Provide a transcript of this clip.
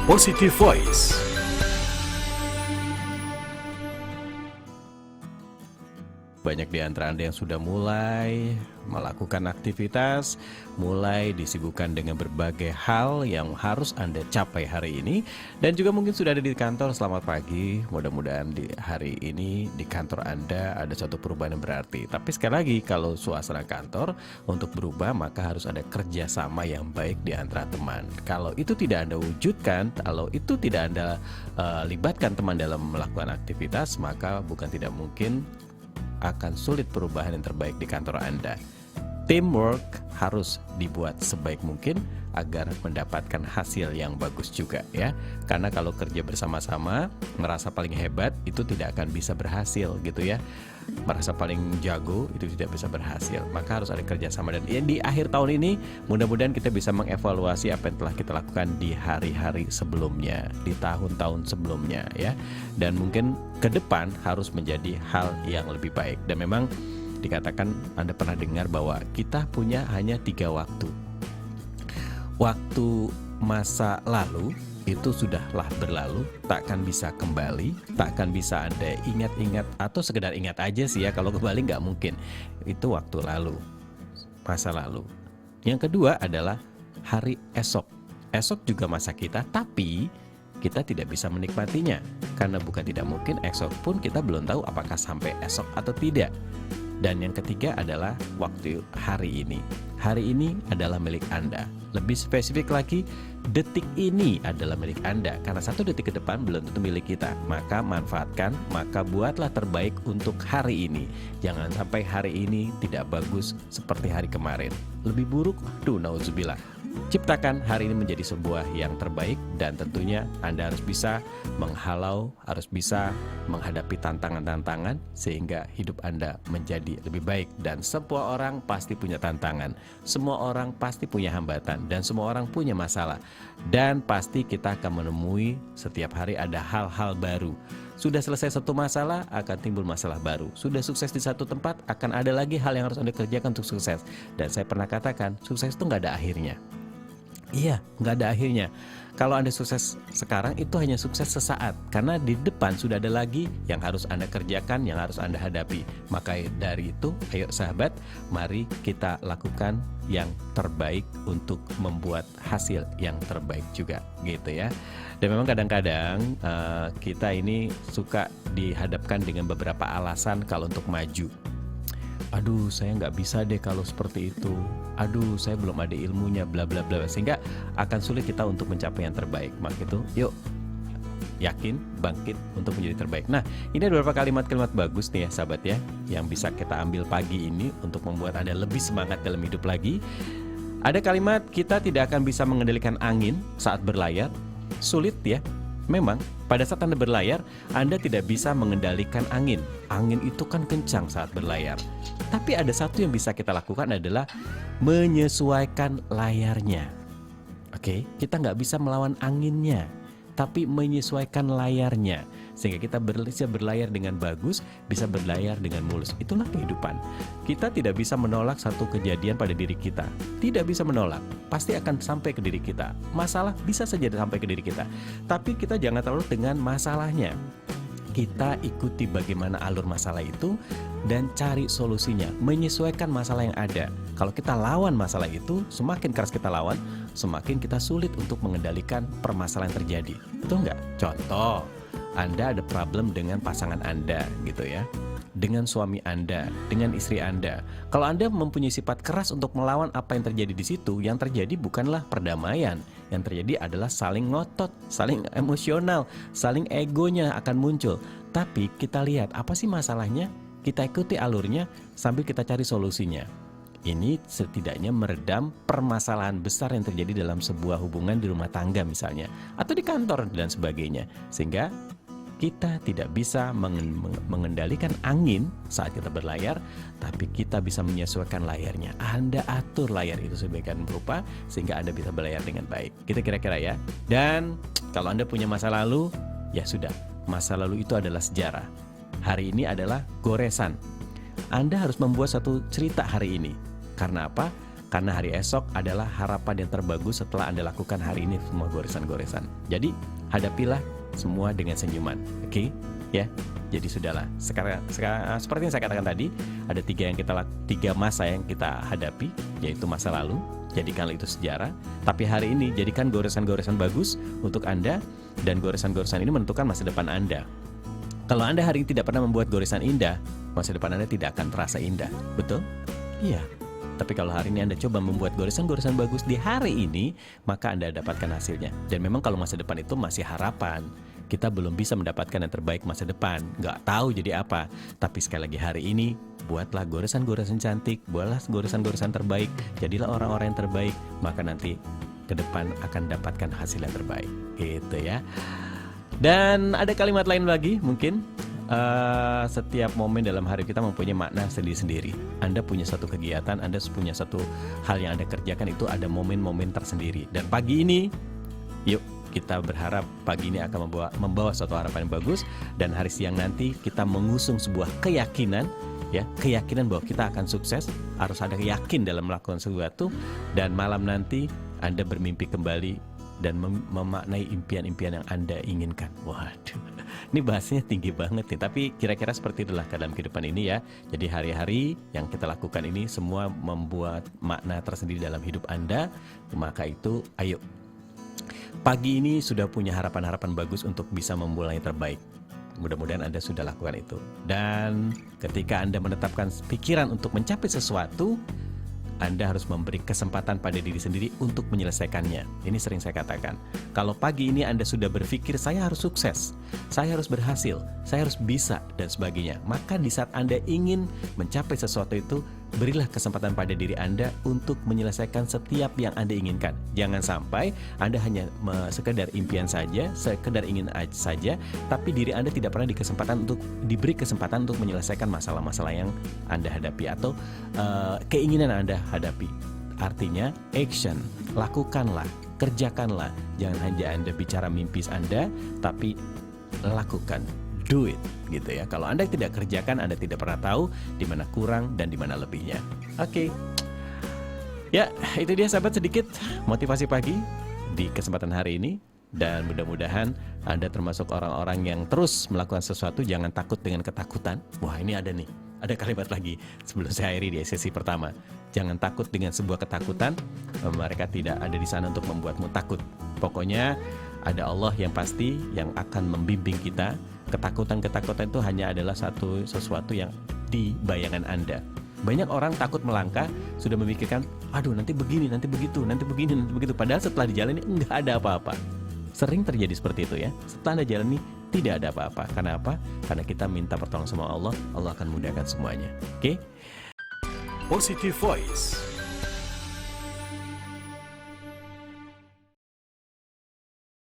Positive Voice. Banyak di antara Anda yang sudah mulai melakukan aktivitas, mulai disibukkan dengan berbagai hal yang harus Anda capai hari ini. Dan juga mungkin sudah ada di kantor. Selamat pagi, mudah-mudahan di hari ini di kantor Anda ada suatu perubahan yang berarti. Tapi sekali lagi, kalau suasana kantor untuk berubah, maka harus ada kerjasama yang baik di antara teman. Kalau itu tidak Anda wujudkan, kalau itu tidak Anda libatkan teman dalam melakukan aktivitas, maka bukan tidak mungkin akan sulit perubahan yang terbaik di kantor Anda. Teamwork harus dibuat sebaik mungkin agar mendapatkan hasil yang bagus juga ya. Karena kalau kerja bersama-sama, merasa paling hebat itu tidak akan bisa berhasil gitu ya. Merasa paling jago itu tidak bisa berhasil. Maka harus ada kerjasama. Dan di akhir tahun ini mudah-mudahan kita bisa mengevaluasi apa yang telah kita lakukan di hari-hari sebelumnya, di tahun-tahun sebelumnya ya. Dan mungkin ke depan harus menjadi hal yang lebih baik. Dan memang dikatakan, Anda pernah dengar bahwa kita punya hanya 3 waktu. Waktu masa lalu itu sudahlah berlalu, takkan bisa kembali, takkan bisa Anda ingat-ingat atau sekedar ingat aja sih ya, kalau kembali nggak mungkin. Itu waktu lalu, masa lalu. Yang kedua adalah hari esok. Esok juga masa kita, tapi kita tidak bisa menikmatinya. Karena bukan tidak mungkin, esok pun kita belum tahu apakah sampai esok atau tidak. Dan yang ketiga adalah waktu hari ini. Hari ini adalah milik Anda. Lebih spesifik lagi, detik ini adalah milik Anda. Karena 1 detik ke depan belum tentu milik kita. Maka manfaatkan, maka buatlah terbaik untuk hari ini. Jangan sampai hari ini tidak bagus seperti hari kemarin. Lebih buruk, nauzubillah. Ciptakan hari ini menjadi sebuah yang terbaik, dan tentunya Anda harus bisa menghalau, harus bisa menghadapi tantangan-tantangan sehingga hidup Anda menjadi lebih baik. Dan semua orang pasti punya tantangan, semua orang pasti punya hambatan, dan semua orang punya masalah. Dan pasti kita akan menemui setiap hari ada hal-hal baru. Sudah selesai satu masalah, akan timbul masalah baru. Sudah sukses di satu tempat, akan ada lagi hal yang harus Anda kerjakan untuk sukses. Dan saya pernah katakan, sukses itu nggak ada akhirnya. Iya, nggak ada akhirnya. Kalau Anda sukses sekarang, itu hanya sukses sesaat. Karena di depan sudah ada lagi yang harus Anda kerjakan, yang harus Anda hadapi. Maka dari itu, ayo sahabat, mari kita lakukan yang terbaik untuk membuat hasil yang terbaik juga, gitu ya. Dan memang kadang-kadang kita ini suka dihadapkan dengan beberapa alasan kalau untuk maju. Aduh, saya nggak bisa deh kalau seperti itu. Aduh, saya belum ada ilmunya, bla bla bla. Sehingga akan sulit kita untuk mencapai yang terbaik. Maka itu, yuk yakin, bangkit untuk menjadi terbaik. Nah, ini ada beberapa kalimat-kalimat bagus nih ya sahabat ya, yang bisa kita ambil pagi ini untuk membuat Anda lebih semangat dalam hidup lagi. Ada kalimat, kita tidak akan bisa mengendalikan angin saat berlayar. Sulit ya. Memang, pada saat Anda berlayar, Anda tidak bisa mengendalikan angin. Angin itu kan kencang saat berlayar. Tapi ada satu yang bisa kita lakukan adalah menyesuaikan layarnya. Oke, kita nggak bisa melawan anginnya, tapi menyesuaikan layarnya. Sehingga kita bisa berlayar dengan bagus, bisa berlayar dengan mulus. Itulah kehidupan. Kita tidak bisa menolak satu kejadian pada diri kita. Tidak bisa menolak. Pasti akan sampai ke diri kita. Masalah bisa saja sampai ke diri kita. Tapi kita jangan terlalu dengan masalahnya. Kita ikuti bagaimana alur masalah itu dan cari solusinya. Menyesuaikan masalah yang ada. Kalau kita lawan masalah itu, semakin keras kita lawan, semakin kita sulit untuk mengendalikan permasalahan yang terjadi. Betul nggak? Contoh, Anda ada problem dengan pasangan Anda gitu ya, dengan suami Anda, dengan istri Anda. Kalau Anda mempunyai sifat keras untuk melawan apa yang terjadi di situ, yang terjadi bukanlah perdamaian. Yang terjadi adalah saling ngotot, saling emosional, saling egonya akan muncul. Tapi kita lihat apa sih masalahnya, kita ikuti alurnya sambil kita cari solusinya. Ini setidaknya meredam permasalahan besar yang terjadi dalam sebuah hubungan di rumah tangga misalnya, atau di kantor dan sebagainya. Sehingga kita tidak bisa mengendalikan angin saat kita berlayar, tapi kita bisa menyesuaikan layarnya. Anda atur layar itu sedemikian rupa sehingga Anda bisa berlayar dengan baik. Kita kira-kira ya. Dan kalau Anda punya masa lalu, ya sudah. Masa lalu itu adalah sejarah. Hari ini adalah goresan. Anda harus membuat satu cerita hari ini. Karena apa? Karena hari esok adalah harapan yang terbagus setelah Anda lakukan hari ini semua goresan-goresan. Jadi, hadapilah semua dengan senyuman. Oke? Ya. Jadi sudahlah. Sekarang seperti yang saya katakan tadi, ada tiga masa yang kita hadapi, yaitu masa lalu. Jadikanlah itu sejarah. Tapi hari ini jadikan goresan-goresan bagus untuk Anda, dan goresan-goresan ini menentukan masa depan Anda. Kalau Anda hari ini tidak pernah membuat goresan indah, masa depan Anda tidak akan terasa indah. Betul? Iya. Tapi kalau hari ini Anda coba membuat goresan-goresan bagus di hari ini, maka Anda dapatkan hasilnya. Dan memang kalau masa depan itu masih harapan. Kita belum bisa mendapatkan yang terbaik masa depan. Nggak tahu jadi apa. Tapi sekali lagi hari ini, buatlah goresan-goresan cantik, buatlah goresan-goresan terbaik. Jadilah orang-orang yang terbaik. Maka nanti ke depan akan dapatkan hasil yang terbaik. Gitu ya. Dan ada kalimat lain lagi mungkin. Setiap momen dalam hari kita mempunyai makna sendiri-sendiri. Anda punya satu kegiatan, Anda punya satu hal yang Anda kerjakan, itu ada momen-momen tersendiri. Dan pagi ini, yuk kita berharap pagi ini akan membawa suatu harapan yang bagus. Dan hari siang nanti kita mengusung sebuah keyakinan, ya, keyakinan bahwa kita akan sukses. Harus ada yakin dalam melakukan sesuatu. Dan malam nanti Anda bermimpi kembali dan memaknai impian-impian yang Anda inginkan. Waduh, ini bahasanya tinggi banget nih. Tapi kira-kira seperti itulah dalam kehidupan ini ya. Jadi hari-hari yang kita lakukan ini semua membuat makna tersendiri dalam hidup Anda. Maka itu, ayo. Pagi ini sudah punya harapan-harapan bagus untuk bisa memulai terbaik. Mudah-mudahan Anda sudah lakukan itu. Dan ketika Anda menetapkan pikiran untuk mencapai sesuatu, Anda harus memberi kesempatan pada diri sendiri untuk menyelesaikannya. Ini sering saya katakan. Kalau pagi ini Anda sudah berpikir, saya harus sukses, saya harus berhasil, saya harus bisa, dan sebagainya. Maka di saat Anda ingin mencapai sesuatu itu, berilah kesempatan pada diri Anda untuk menyelesaikan setiap yang Anda inginkan. Jangan sampai Anda hanya sekedar impian saja, sekedar ingin saja, tapi diri Anda tidak pernah diberi kesempatan untuk menyelesaikan masalah-masalah yang Anda hadapi atau keinginan Anda hadapi. Artinya, action, lakukanlah, kerjakanlah. Jangan hanya Anda bicara mimpi Anda, tapi lakukan. Do it, gitu ya. Kalau Anda tidak kerjakan, Anda tidak pernah tahu di mana kurang dan di mana lebihnya. Oke. Ya, itu dia sahabat sedikit motivasi pagi di kesempatan hari ini. Dan mudah-mudahan Anda termasuk orang-orang yang terus melakukan sesuatu, jangan takut dengan ketakutan. Wah, ini ada nih. Ada kalimat lagi sebelum saya akhiri di sesi pertama. Jangan takut dengan sebuah ketakutan. Mereka tidak ada di sana untuk membuatmu takut. Pokoknya ada Allah yang pasti yang akan membimbing kita. Ketakutan-ketakutan itu hanya adalah sesuatu yang di bayangan Anda. Banyak orang takut melangkah, sudah memikirkan, aduh nanti begini, nanti begitu, nanti begini, nanti begitu. Padahal setelah dijalani enggak ada apa-apa. Sering terjadi seperti itu ya. Setelah Anda jalani, tidak ada apa-apa. Karena apa? Karena kita minta pertolongan sama Allah, Allah akan mudahkan semuanya. Oke? Positive Voice